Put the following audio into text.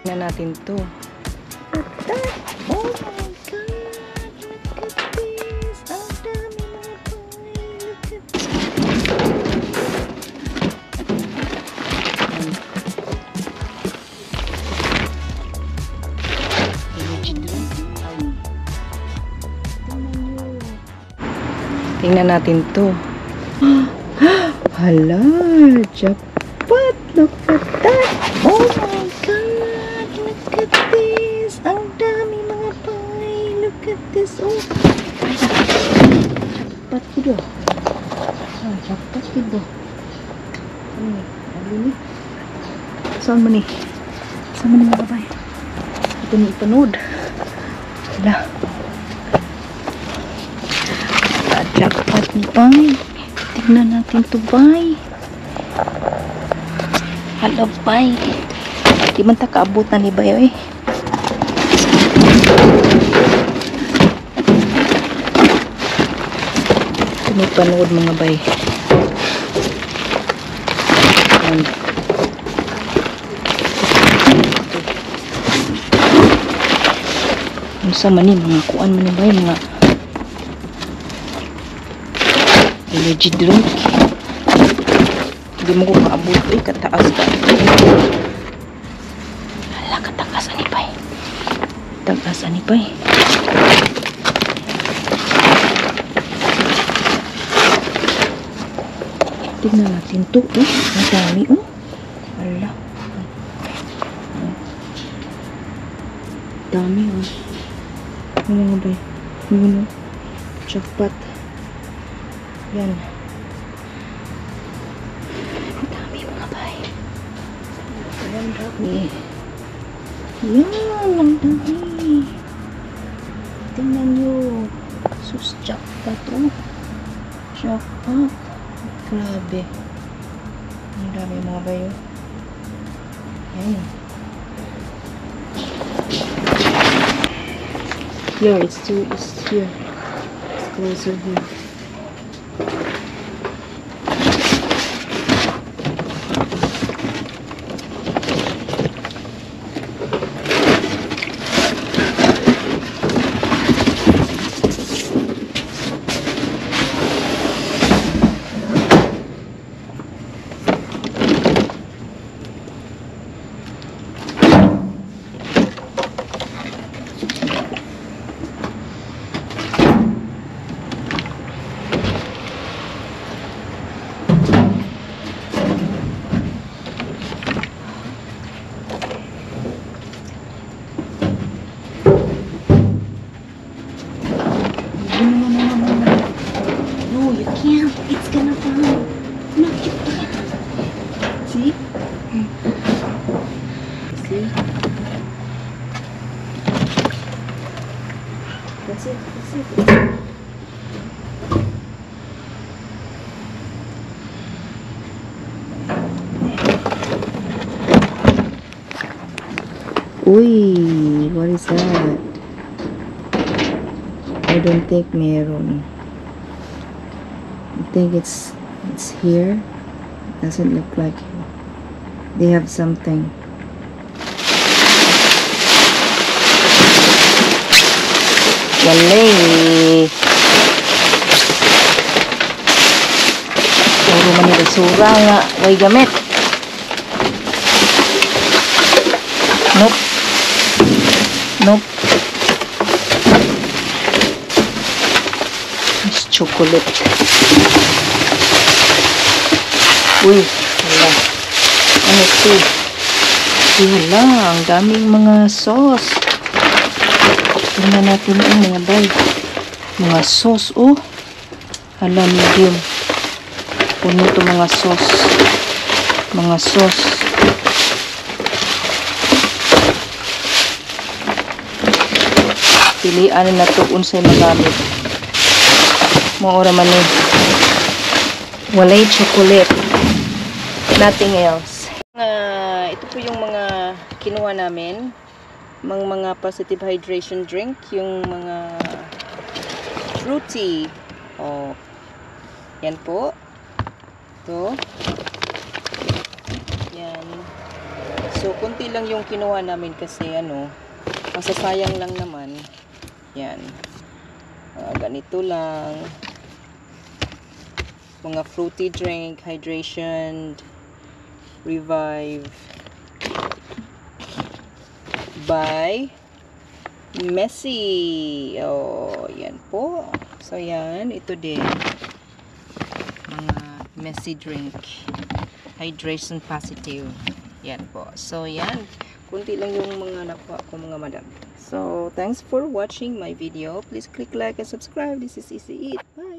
Na natin to. Oh my God! Look at this! Ang dami mga boy! Look at this! Tingnan natin to. Hala! Jackpot! Look at that! Oh my God! Look at this! Ang dami mga boy! Look at this! Oh! Jackpot ko do. Jackpot ko do. Ano ni? Ano ni? Saan mo ni? Saan mo ni mga boy? Ito ni ipanood. Hala! Jackpot ni bay. Tignan natin to bay. Hala bay. Di man ta kaabutan ni bay eh. Pinipanood mga bay. Unsa man ni mga kuan man ni bay mga energy drink. Hindi mo ko kaabot eh, kataas ka. Hala, kataas ani pa eh. Kataas ani pa eh. Tignan natin to eh. Ang dami oh. Hala. Dami oh. Ano nga ba eh? Ano? Jackpot. Yan. Ang dami mga bay. Ang dami. Yan, ang dami. Tingnan nyo. Sus, jackpot oh. Jackpot. Grabe. Ang dami mga bay oh. Yan. Here, it's here. It's closer here. No, you can't. It's gonna fall. No, you can't. See? See? That's it. That's it. Uy, what is that? I don't think meron. I think it's here. Doesn't look like they have something. Walay. Puro man ni basura nga way gamit. Nope. Nope. It's chocolate. Uy, hala. Ano ito? Hala, ang daming mga sauce. Tingnan natin yung mga bay. Mga sauce, oh. Hala, medium. Puno ito mga sauce. Mga sauce. Pilian na ito unsay magamit. Maura man eh. Walay chocolate. Nothing else. Ito po yung mga kinuha namin. Mga positive hydration drink. Yung mga fruity. Oh. Yan po. Ito. Yan. So, kunti lang yung kinuha namin kasi masasayang lang naman. Yan. Ganito lang. Mga fruity drink, hydration, revive. By Messi. Oh, yan po. So, yan. Ito din. Mga Messi drink. Hydration positive. Yan po. So, yan. Kunti lang yung mga nakuha ko mga madam. So, thanks for watching my video. Please click like and subscribe. This is Easy Eat. Bye!